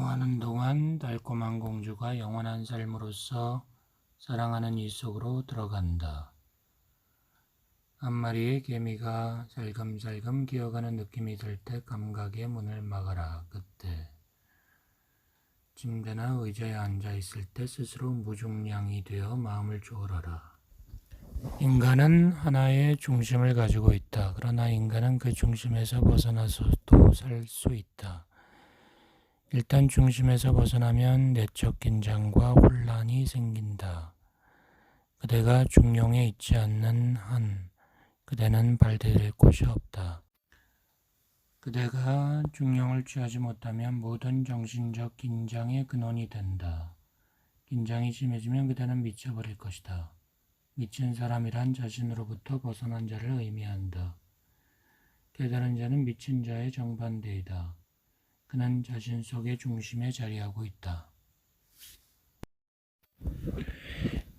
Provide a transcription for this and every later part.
이동하는 동안 달콤한 공주가 영원한 삶으로서 사랑하는 이 속으로 들어간다. 한 마리의 개미가 살금살금 기어가는 느낌이 들 때 감각의 문을 막아라. 그때 침대나 의자에 앉아 있을 때 스스로 무중량이 되어 마음을 조절하라. 인간은 하나의 중심을 가지고 있다. 그러나 인간은 그 중심에서 벗어나서도 살 수 있다. 일단 중심에서 벗어나면 내적 긴장과 혼란이 생긴다. 그대가 중용에 있지 않는 한 그대는 발디딜 곳이 없다. 그대가 중용을 취하지 못하면 모든 정신적 긴장의 근원이 된다. 긴장이 심해지면 그대는 미쳐버릴 것이다. 미친 사람이란 자신으로부터 벗어난 자를 의미한다. 깨달은 자는 미친 자의 정반대이다. 그는 자신 속의 중심에 자리하고 있다.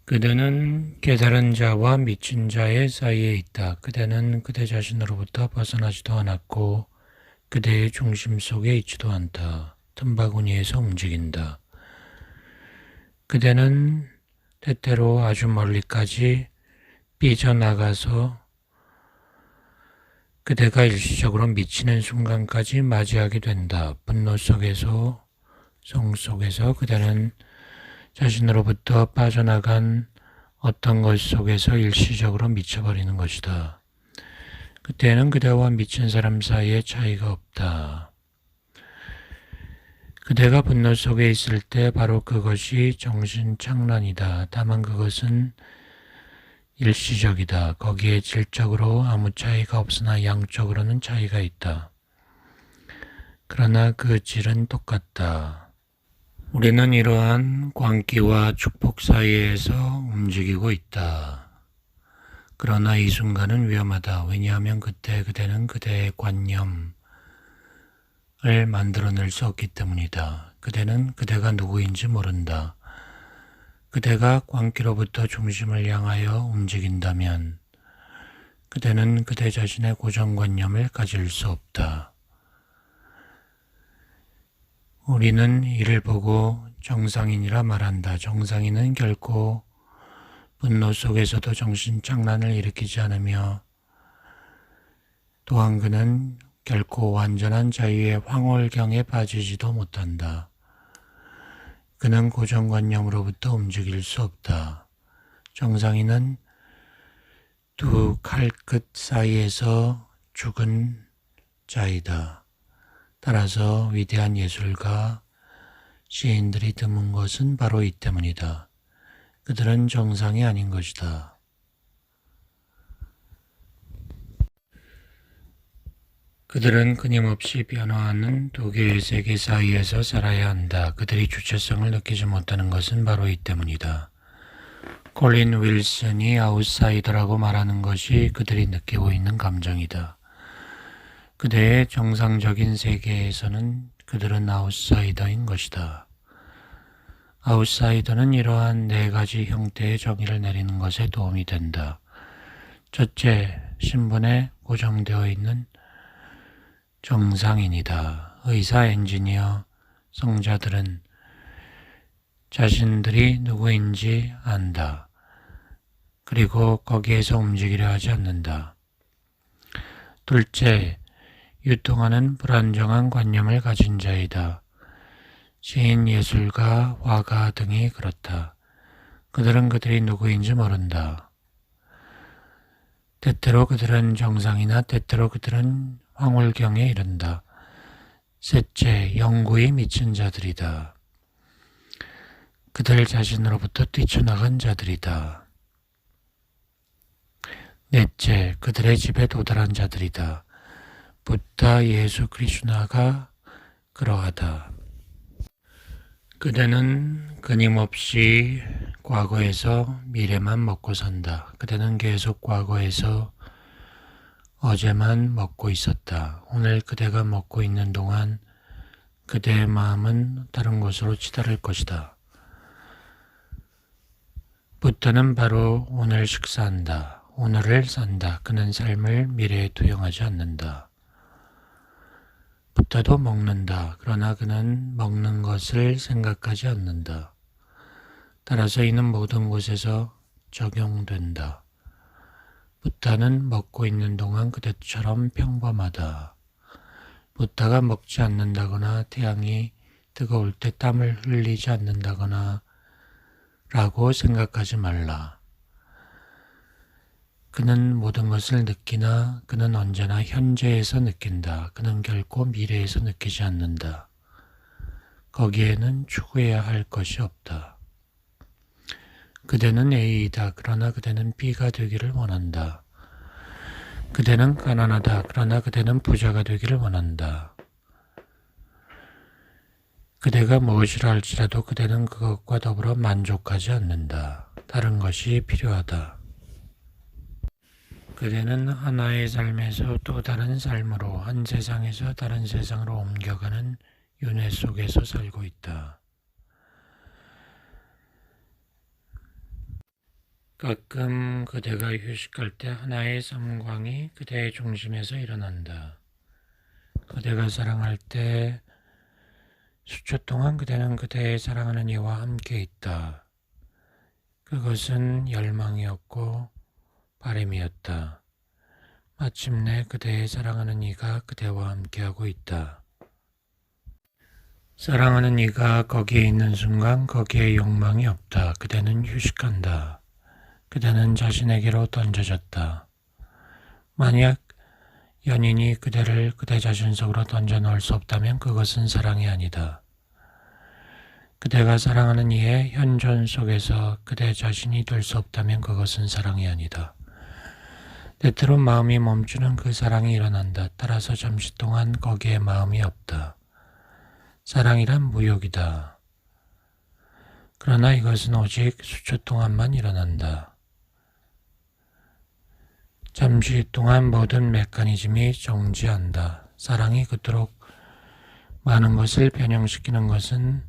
그대는 깨달은 자와 미친 자의 사이에 있다. 그대는 그대 자신으로부터 벗어나지도 않았고 그대의 중심 속에 있지도 않다. 틈바구니에서 움직인다. 그대는 때때로 아주 멀리까지 삐져나가서 그대가 일시적으로 미치는 순간까지 맞이하게 된다. 분노 속에서, 성 속에서 그대는 자신으로부터 빠져나간 어떤 것 속에서 일시적으로 미쳐버리는 것이다. 그때는 그대와 미친 사람 사이에 차이가 없다. 그대가 분노 속에 있을 때 바로 그것이 정신착란이다. 다만 그것은 일시적이다. 거기에 질적으로 아무 차이가 없으나 양적으로는 차이가 있다. 그러나 그 질은 똑같다. 우리는 이러한 광기와 축복 사이에서 움직이고 있다. 그러나 이 순간은 위험하다. 왜냐하면 그때 그대는 그대의 관념을 만들어낼 수 없기 때문이다. 그대는 그대가 누구인지 모른다. 그대가 광기로부터 중심을 향하여 움직인다면 그대는 그대 자신의 고정관념을 가질 수 없다. 우리는 이를 보고 정상인이라 말한다. 정상인은 결코 분노 속에서도 정신착란을 일으키지 않으며 또한 그는 결코 완전한 자유의 황홀경에 빠지지도 못한다. 그는 고정관념으로부터 움직일 수 없다. 정상인은 두 칼끝 사이에서 죽은 자이다. 따라서 위대한 예술가, 시인들이 드문 것은 바로 이 때문이다. 그들은 정상이 아닌 것이다. 그들은 끊임없이 변화하는 두 개의 세계 사이에서 살아야 한다. 그들이 주체성을 느끼지 못하는 것은 바로 이 때문이다. 콜린 윌슨이 아웃사이더라고 말하는 것이 그들이 느끼고 있는 감정이다. 그대의 정상적인 세계에서는 그들은 아웃사이더인 것이다. 아웃사이더는 이러한 네 가지 형태의 정의를 내리는 것에 도움이 된다. 첫째, 신분에 고정되어 있는 정상인이다. 의사, 엔지니어, 성자들은 자신들이 누구인지 안다. 그리고 거기에서 움직이려 하지 않는다. 둘째, 유통하는 불안정한 관념을 가진 자이다. 시인, 예술가, 화가 등이 그렇다. 그들은 그들이 누구인지 모른다. 때때로 그들은 정상이나 때때로 그들은 황홀경에 이른다. 셋째, 영구히 미친 자들이다. 그들 자신으로부터 뛰쳐나간 자들이다. 넷째, 그들의 집에 도달한 자들이다. 부다, 예수, 크리슈나가 그러하다. 그대는 끊임없이 과거에서 미래만 먹고 산다. 그대는 계속 과거에서 어제만 먹고 있었다. 오늘 그대가 먹고 있는 동안 그대의 마음은 다른 곳으로 치달을 것이다. 부다는 바로 오늘 식사한다. 오늘을 산다. 그는 삶을 미래에 투영하지 않는다. 부다도 먹는다. 그러나 그는 먹는 것을 생각하지 않는다. 따라서 이는 모든 곳에서 적용된다. 부다는 먹고 있는 동안 그대처럼 평범하다. 부다가 먹지 않는다거나 태양이 뜨거울 때 땀을 흘리지 않는다거나 라고 생각하지 말라. 그는 모든 것을 느끼나 그는 언제나 현재에서 느낀다. 그는 결코 미래에서 느끼지 않는다. 거기에는 추구해야 할 것이 없다. 그대는 A이다. 그러나 그대는 B가 되기를 원한다. 그대는 가난하다. 그러나 그대는 부자가 되기를 원한다. 그대가 무엇이라 할지라도 그대는 그것과 더불어 만족하지 않는다. 다른 것이 필요하다. 그대는 하나의 삶에서 또 다른 삶으로, 한 세상에서 다른 세상으로 옮겨가는 윤회 속에서 살고 있다. 가끔 그대가 휴식할 때 하나의 섬광이 그대의 중심에서 일어난다. 그대가 사랑할 때 수초 동안 그대는 그대의 사랑하는 이와 함께 있다. 그것은 열망이었고 바람이었다. 마침내 그대의 사랑하는 이가 그대와 함께하고 있다. 사랑하는 이가 거기에 있는 순간 거기에 욕망이 없다. 그대는 휴식한다. 그대는 자신에게로 던져졌다. 만약 연인이 그대를 그대 자신 속으로 던져놓을 수 없다면 그것은 사랑이 아니다. 그대가 사랑하는 이의 현존 속에서 그대 자신이 될 수 없다면 그것은 사랑이 아니다. 때때로 마음이 멈추는 그 사랑이 일어난다. 따라서 잠시 동안 거기에 마음이 없다. 사랑이란 무욕이다. 그러나 이것은 오직 수초 동안만 일어난다. 잠시 동안 모든 메커니즘이 정지한다. 사랑이 그토록 많은 것을 변형시키는 것은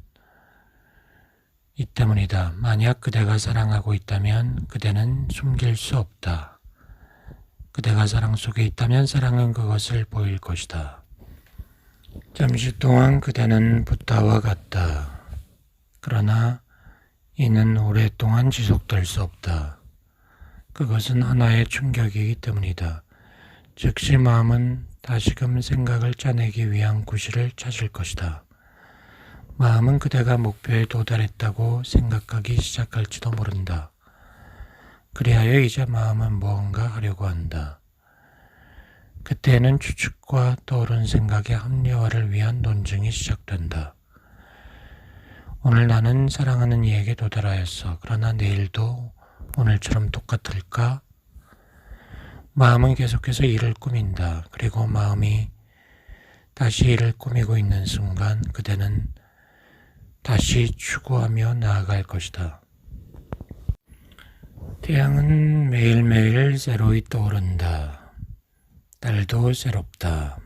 이 때문이다. 만약 그대가 사랑하고 있다면 그대는 숨길 수 없다. 그대가 사랑 속에 있다면 사랑은 그것을 보일 것이다. 잠시 동안 그대는 부다와 같다. 그러나 이는 오랫동안 지속될 수 없다. 그것은 하나의 충격이기 때문이다. 즉시 마음은 다시금 생각을 짜내기 위한 구실을 찾을 것이다. 마음은 그대가 목표에 도달했다고 생각하기 시작할지도 모른다. 그리하여 이제 마음은 무언가 하려고 한다. 그때에는 추측과 떠오른 생각의 합리화를 위한 논증이 시작된다. 오늘 나는 사랑하는 이에게 도달하였어. 그러나 내일도 오늘처럼 똑같을까? 마음은 계속해서 이를 꾸민다. 그리고 마음이 다시 이를 꾸미고 있는 순간 그대는 다시 추구하며 나아갈 것이다. 태양은 매일매일 새로이 떠오른다. 달도 새롭다.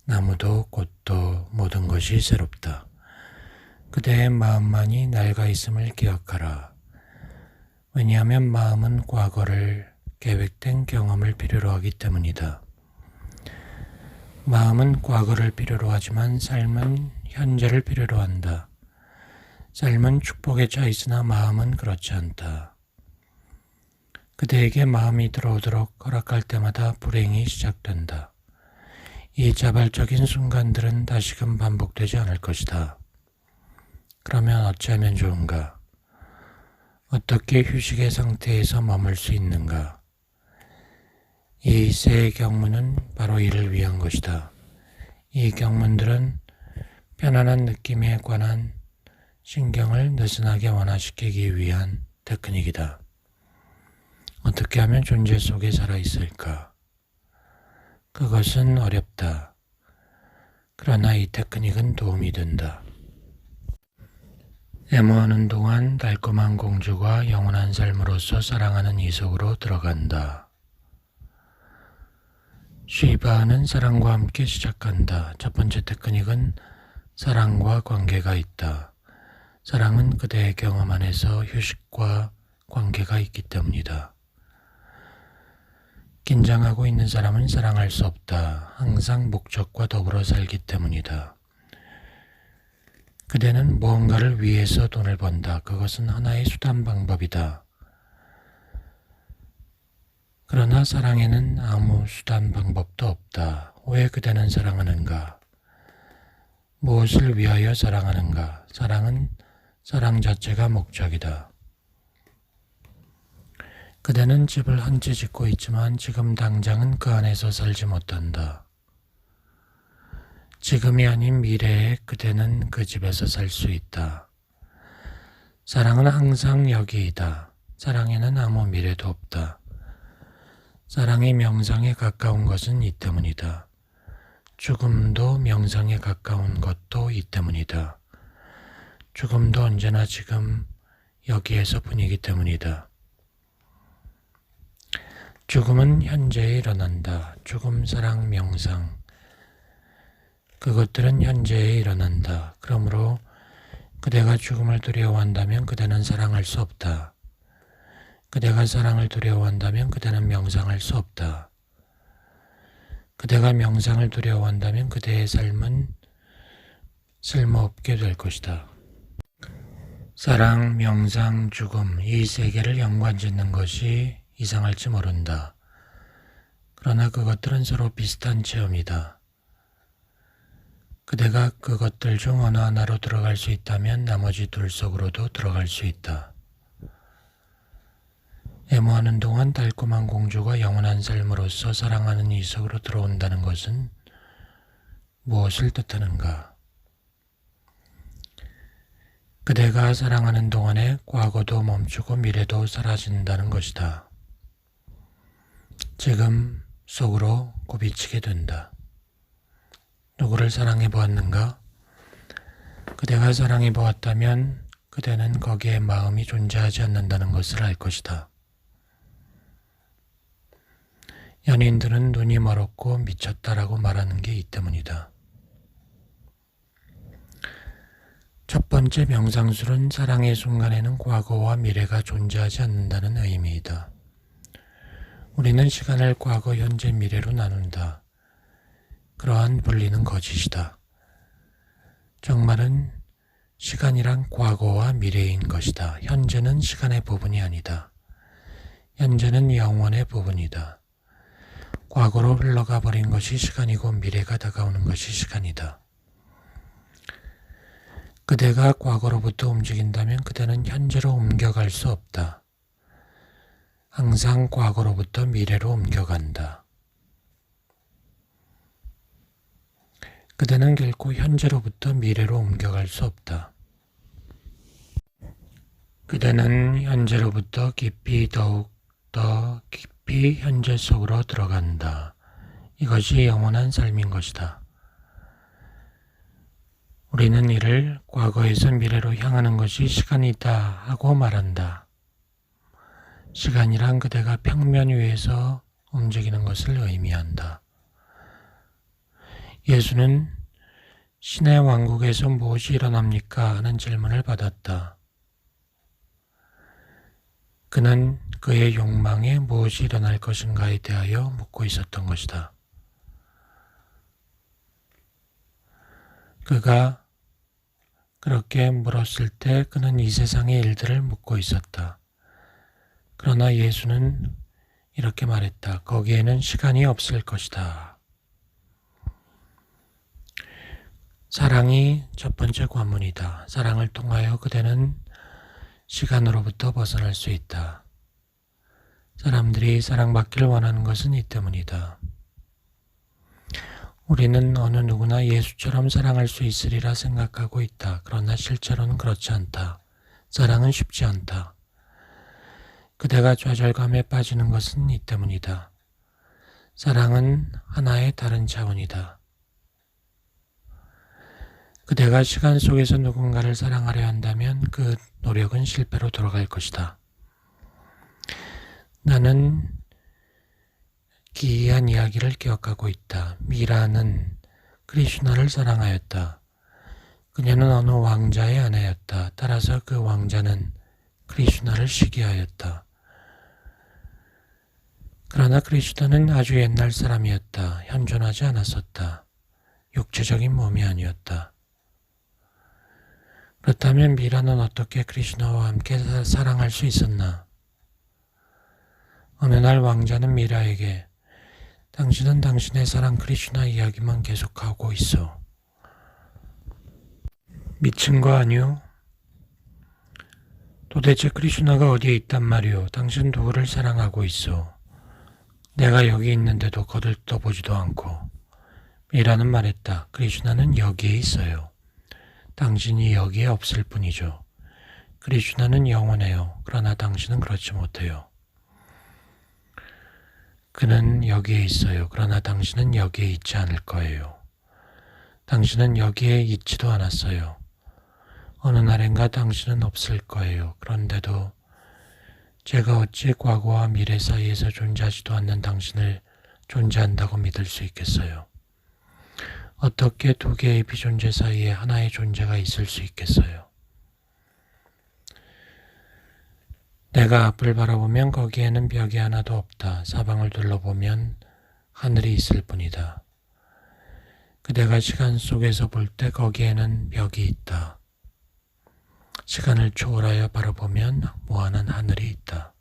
나무도 꽃도 모든 것이 새롭다. 그대의 마음만이 낡아 있음을 기억하라. 왜냐하면 마음은 과거를 계획된 경험을 필요로 하기 때문이다. 마음은 과거를 필요로 하지만 삶은 현재를 필요로 한다. 삶은 축복에 차 있으나 마음은 그렇지 않다. 그대에게 마음이 들어오도록 허락할 때마다 불행이 시작된다. 이 자발적인 순간들은 다시금 반복되지 않을 것이다. 그러면 어찌하면 좋은가? 어떻게 휴식의 상태에서 머물 수 있는가? 이 세 경문은 바로 이를 위한 것이다. 이 경문들은 편안한 느낌에 관한 신경을 느슨하게 완화시키기 위한 테크닉이다. 어떻게 하면 존재 속에 살아있을까? 그것은 어렵다. 그러나 이 테크닉은 도움이 된다. 애모하는 동안 달콤한 공주가 영원한 삶으로서 사랑하는 이 속으로 들어간다. 쉬바는 사랑과 함께 시작한다. 첫 번째 테크닉은 사랑과 관계가 있다. 사랑은 그대의 경험 안에서 휴식과 관계가 있기 때문이다. 긴장하고 있는 사람은 사랑할 수 없다. 항상 목적과 더불어 살기 때문이다. 그대는 무언가를 위해서 돈을 번다. 그것은 하나의 수단 방법이다. 그러나 사랑에는 아무 수단 방법도 없다. 왜 그대는 사랑하는가? 무엇을 위하여 사랑하는가? 사랑은 사랑 자체가 목적이다. 그대는 집을 한 채 짓고 있지만 지금 당장은 그 안에서 살지 못한다. 지금이 아닌 미래에 그대는 그 집에서 살 수 있다. 사랑은 항상 여기이다. 사랑에는 아무 미래도 없다. 사랑이 명상에 가까운 것은 이 때문이다. 죽음도 명상에 가까운 것도 이 때문이다. 죽음도 언제나 지금 여기에서뿐이기 때문이다. 죽음은 현재에 일어난다. 죽음, 사랑, 명상. 그것들은 현재에 일어난다. 그러므로 그대가 죽음을 두려워한다면 그대는 사랑할 수 없다. 그대가 사랑을 두려워한다면 그대는 명상할 수 없다. 그대가 명상을 두려워한다면 그대의 삶은 쓸모없게 될 것이다. 사랑, 명상, 죽음 이 세 개를 연관짓는 것이 이상할지 모른다. 그러나 그것들은 서로 비슷한 체험이다. 그대가 그것들 중 어느 하나로 들어갈 수 있다면 나머지 둘 속으로도 들어갈 수 있다. 애무하는 동안 달콤한 공주가 영원한 삶으로서 사랑하는 이 속으로 들어온다는 것은 무엇을 뜻하는가? 그대가 사랑하는 동안에 과거도 멈추고 미래도 사라진다는 것이다. 지금 속으로 굽이치게 된다. 누구를 사랑해 보았는가? 그대가 사랑해 보았다면 그대는 거기에 마음이 존재하지 않는다는 것을 알 것이다. 연인들은 눈이 멀었고 미쳤다라고 말하는 게 이 때문이다. 첫 번째 명상술은 사랑의 순간에는 과거와 미래가 존재하지 않는다는 의미이다. 우리는 시간을 과거, 현재, 미래로 나눈다. 그러한 분리는 거짓이다. 정말은 시간이란 과거와 미래인 것이다. 현재는 시간의 부분이 아니다. 현재는 영원의 부분이다. 과거로 흘러가 버린 것이 시간이고 미래가 다가오는 것이 시간이다. 그대가 과거로부터 움직인다면 그대는 현재로 옮겨갈 수 없다. 항상 과거로부터 미래로 옮겨간다. 그대는 결코 현재로부터 미래로 옮겨갈 수 없다. 그대는 현재로부터 깊이 더욱 더 깊이 현재 속으로 들어간다. 이것이 영원한 삶인 것이다. 우리는 이를 과거에서 미래로 향하는 것이 시간이다 하고 말한다. 시간이란 그대가 평면 위에서 움직이는 것을 의미한다. 예수는 신의 왕국에서 무엇이 일어납니까? 하는 질문을 받았다. 그는 그의 욕망에 무엇이 일어날 것인가에 대하여 묻고 있었던 것이다. 그가 그렇게 물었을 때 그는 이 세상의 일들을 묻고 있었다. 그러나 예수는 이렇게 말했다. 거기에는 시간이 없을 것이다. 사랑이 첫 번째 관문이다. 사랑을 통하여 그대는 시간으로부터 벗어날 수 있다. 사람들이 사랑받기를 원하는 것은 이 때문이다. 우리는 어느 누구나 예수처럼 사랑할 수 있으리라 생각하고 있다. 그러나 실제로는 그렇지 않다. 사랑은 쉽지 않다. 그대가 좌절감에 빠지는 것은 이 때문이다. 사랑은 하나의 다른 차원이다. 그대가 시간 속에서 누군가를 사랑하려 한다면 그 노력은 실패로 돌아갈 것이다. 나는 기이한 이야기를 기억하고 있다. 미라는 크리슈나를 사랑하였다. 그녀는 어느 왕자의 아내였다. 따라서 그 왕자는 크리슈나를 시기하였다. 그러나 크리슈나는 아주 옛날 사람이었다. 현존하지 않았었다. 육체적인 몸이 아니었다. 그렇다면 미라는 어떻게 크리슈나와 함께 사랑할 수 있었나? 어느 날 왕자는 미라에게 당신은 당신의 사랑 크리슈나 이야기만 계속하고 있어. 미친 거 아니오? 도대체 크리슈나가 어디에 있단 말이오? 당신 누구를 사랑하고 있어? 내가 여기 있는데도 거들떠보지도 않고. 미라는 말했다. 크리슈나는 여기에 있어요. 당신이 여기에 없을 뿐이죠. 크리슈나는 영원해요. 그러나 당신은 그렇지 못해요. 그는 여기에 있어요. 그러나 당신은 여기에 있지 않을 거예요. 당신은 여기에 있지도 않았어요. 어느 날엔가 당신은 없을 거예요. 그런데도 제가 어찌 과거와 미래 사이에서 존재하지도 않는 당신을 존재한다고 믿을 수 있겠어요? 어떻게 두 개의 비존재 사이에 하나의 존재가 있을 수 있겠어요? 내가 앞을 바라보면 거기에는 벽이 하나도 없다. 사방을 둘러보면 하늘이 있을 뿐이다. 그대가 시간 속에서 볼 때 거기에는 벽이 있다. 시간을 초월하여 바라보면 무한한 하늘이 있다.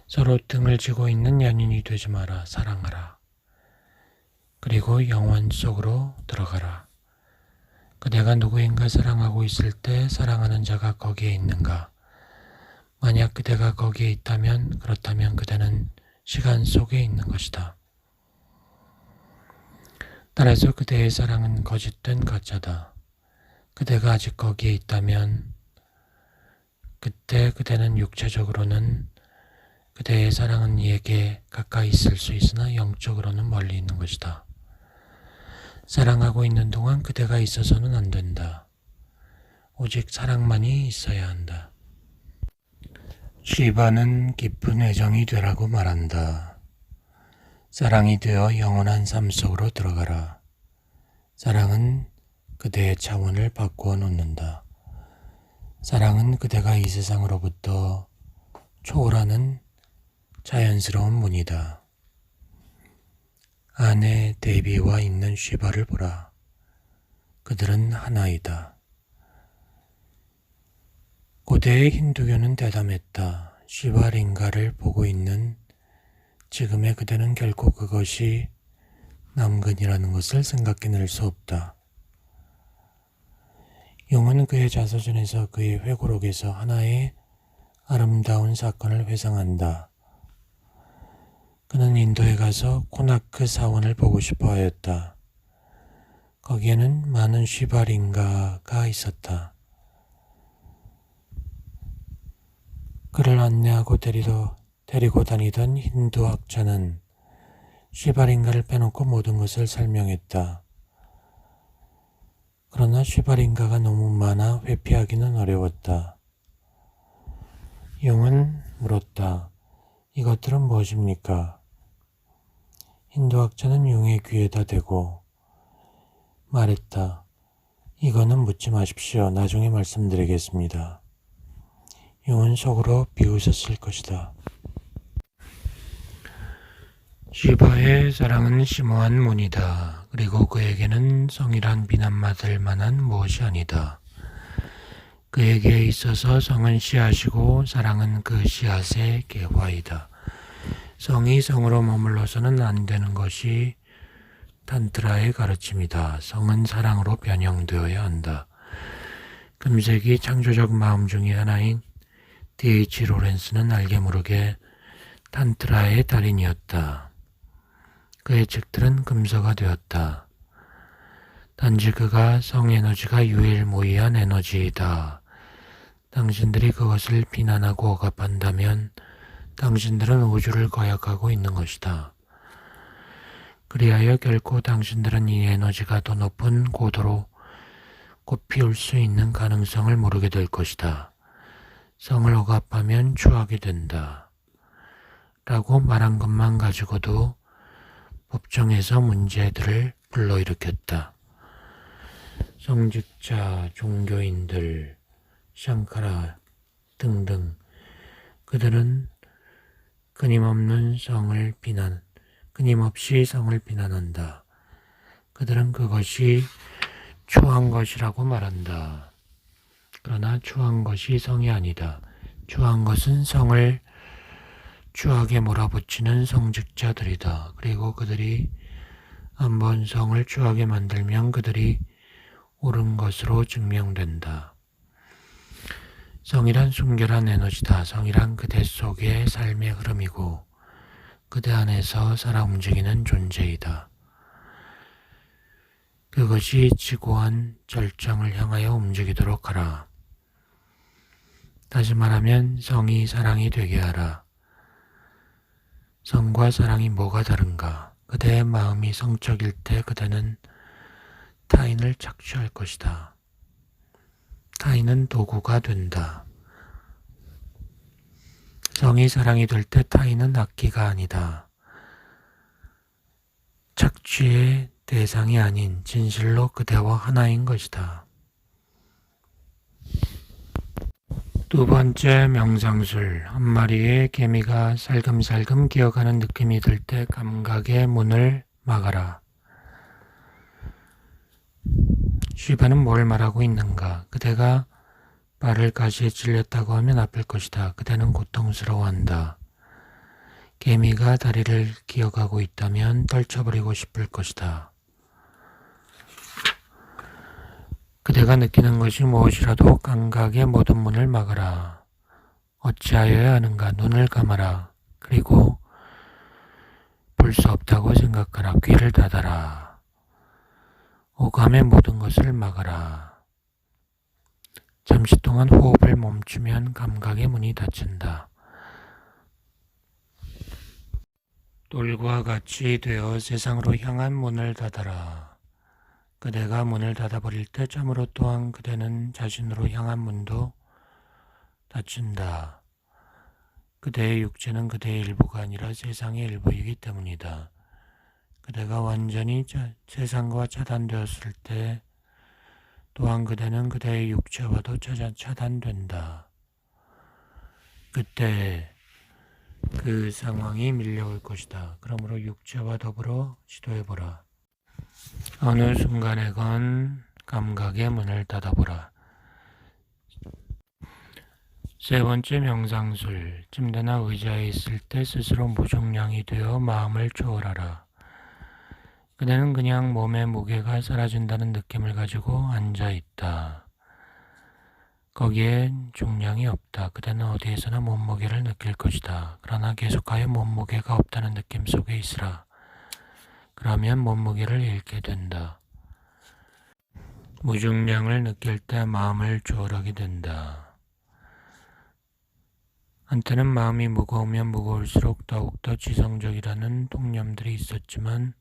서로 등을 지고 있는 연인이 되지 마라. 사랑하라. 그리고 영원 속으로 들어가라. 그대가 누구인가 사랑하고 있을 때 사랑하는 자가 거기에 있는가? 만약 그대가 거기에 있다면 그렇다면 그대는 시간 속에 있는 것이다. 따라서 그대의 사랑은 거짓된 가짜다. 그대가 아직 거기에 있다면 그때 그대는 육체적으로는 그대의 사랑은 이에게 가까이 있을 수 있으나 영적으로는 멀리 있는 것이다. 사랑하고 있는 동안 그대가 있어서는 안 된다. 오직 사랑만이 있어야 한다. 시바는 깊은 애정이 되라고 말한다. 사랑이 되어 영원한 삶 속으로 들어가라. 사랑은 그대의 차원을 바꾸어 놓는다. 사랑은 그대가 이 세상으로부터 초월하는 자연스러운 문이다. 아내 데이비와 있는 시바를 보라. 그들은 하나이다. 고대의 힌두교는 대담했다. 시바 링가를 보고 있는 지금의 그대는 결코 그것이 남근이라는 것을 생각해낼 수 없다. 용은 그의 자서전에서 그의 회고록에서 하나의 아름다운 사건을 회상한다. 그는 인도에 가서 코나크 사원을 보고 싶어 하였다. 거기에는 많은 시바링가가 있었다. 그를 안내하고 데리고 다니던 힌두 학자는 시바링가를 빼놓고 모든 것을 설명했다. 그러나 시바링가가 너무 많아 회피하기는 어려웠다. 용은 물었다. 이것들은 무엇입니까? 힌두 학자는 용의 귀에다 대고 말했다. 이거는 묻지 마십시오. 나중에 말씀드리겠습니다. 용은 속으로 비웃었을 것이다. 시바의 사랑은 심오한 문이다. 그리고 그에게는 성이란 비난받을 만한 무엇이 아니다. 그에게 있어서 성은 씨앗이고 사랑은 그 씨앗의 개화이다. 성이 성으로 머물러서는 안 되는 것이 탄트라의 가르침이다. 성은 사랑으로 변형되어야 한다. 금세기 창조적 마음 중의 하나인 D.H. 로렌스는 알게 모르게 탄트라의 달인이었다. 그의 책들은 금서가 되었다. 단지 그가 성에너지가 유일무이한 에너지이다. 당신들이 그것을 비난하고 억압한다면 당신들은 우주를 거역하고 있는 것이다. 그리하여 결코 당신들은 이 에너지가 더 높은 고도로 꽃피울 수 있는 가능성을 모르게 될 것이다. 성을 억압하면 추하게 된다. 라고 말한 것만 가지고도 법정에서 문제들을 불러일으켰다. 성직자, 종교인들, 샹카라 등등 그들은 끊임없이 성을 비난한다. 그들은 그것이 추한 것이라고 말한다. 그러나 추한 것이 성이 아니다. 추한 것은 성을 추하게 몰아붙이는 성직자들이다. 그리고 그들이 한번 성을 추하게 만들면 그들이 옳은 것으로 증명된다. 성이란 순결한 에너지다. 성이란 그대 속의 삶의 흐름이고 그대 안에서 살아 움직이는 존재이다. 그것이 지고한 절정을 향하여 움직이도록 하라. 다시 말하면 성이 사랑이 되게 하라. 성과 사랑이 뭐가 다른가? 그대의 마음이 성적일 때 그대는 타인을 착취할 것이다. 타인은 도구가 된다. 성이 사랑이 될 때 타인은 악기가 아니다. 착취의 대상이 아닌 진실로 그대와 하나인 것이다. 두 번째 명상술. 한 마리의 개미가 살금살금 기어가는 느낌이 들 때 감각의 문을 막아라. 쉬바는 뭘 말하고 있는가? 그대가 발을 가시에 찔렸다고 하면 아플 것이다. 그대는 고통스러워한다. 개미가 다리를 기어가고 있다면 떨쳐버리고 싶을 것이다. 그대가 느끼는 것이 무엇이라도 감각의 모든 문을 막아라. 어찌하여야 하는가? 눈을 감아라. 그리고 볼 수 없다고 생각하라. 귀를 닫아라. 오감의 모든 것을 막아라. 잠시 동안 호흡을 멈추면 감각의 문이 닫힌다. 돌과 같이 되어 세상으로 향한 문을 닫아라. 그대가 문을 닫아버릴 때 참으로 또한 그대는 자신으로 향한 문도 닫힌다. 그대의 육체는 그대의 일부가 아니라 세상의 일부이기 때문이다. 그대가 완전히 세상과 차단되었을 때 또한 그대는 그대의 육체와도 차단된다. 그때 그 상황이 밀려올 것이다. 그러므로 육체와 더불어 시도해보라. 어느 순간에건 감각의 문을 닫아보라. 세 번째 명상술. 침대나 의자에 있을 때 스스로 무중량이 되어 마음을 초월하라. 그대는 그냥 몸의 무게가 사라진다는 느낌을 가지고 앉아있다. 거기에 중량이 없다. 그대는 어디에서나 몸무게를 느낄 것이다. 그러나 계속하여 몸무게가 없다는 느낌 속에 있으라. 그러면 몸무게를 잃게 된다. 무중량을 느낄 때 마음을 초월하게 된다. 한때는 마음이 무거우면 무거울수록 더욱더 지성적이라는 통념들이 있었지만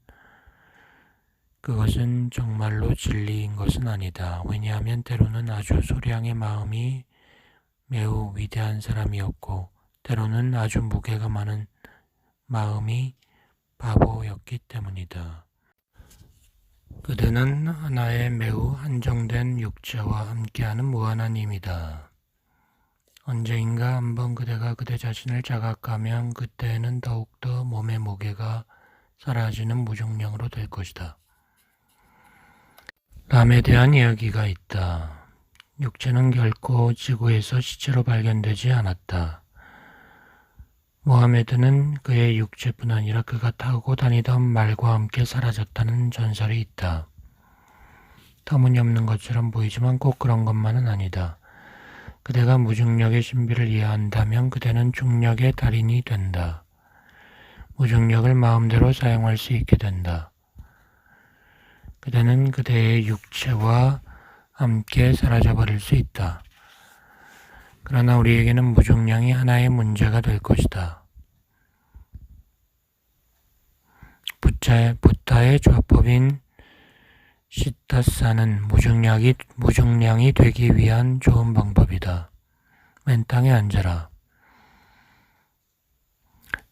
그것은 정말로 진리인 것은 아니다. 왜냐하면 때로는 아주 소량의 마음이 매우 위대한 사람이었고 때로는 아주 무게가 많은 마음이 바보였기 때문이다. 그대는 하나의 매우 한정된 육체와 함께하는 무한한 힘이다. 언제인가 한번 그대가 그대 자신을 자각하면 그때는 더욱더 몸의 무게가 사라지는 무중량으로 될 것이다. 람에 대한 이야기가 있다. 육체는 결코 지구에서 시체로 발견되지 않았다. 모하메드는 그의 육체뿐 아니라 그가 타고 다니던 말과 함께 사라졌다는 전설이 있다. 터무니없는 것처럼 보이지만 꼭 그런 것만은 아니다. 그대가 무중력의 신비를 이해한다면 그대는 중력의 달인이 된다. 무중력을 마음대로 사용할 수 있게 된다. 그대는 그대의 육체와 함께 사라져버릴 수 있다. 그러나 우리에게는 무중량이 하나의 문제가 될 것이다. 부타의 좌법인 시타사는 무중량이 되기 위한 좋은 방법이다. 맨 땅에 앉아라.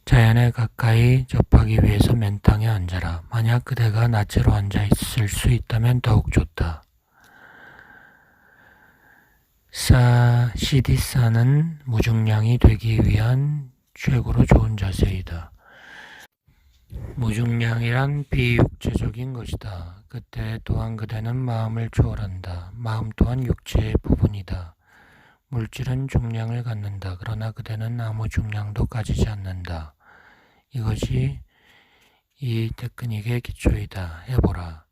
자연에 가까이 접하기 위해서 맨 땅에 앉아라. 만약 그대가 나체로 앉아 있을 수 있다면 더욱 좋다. 시디사는 무중량이 되기 위한 최고로 좋은 자세이다. 무중량이란 비육체적인 것이다. 그때 또한 그대는 마음을 초월한다. 마음 또한 육체의 부분이다. 물질은 중량을 갖는다. 그러나 그대는 아무 중량도 가지지 않는다. 이것이 이 테크닉의 기초이다. 해보라.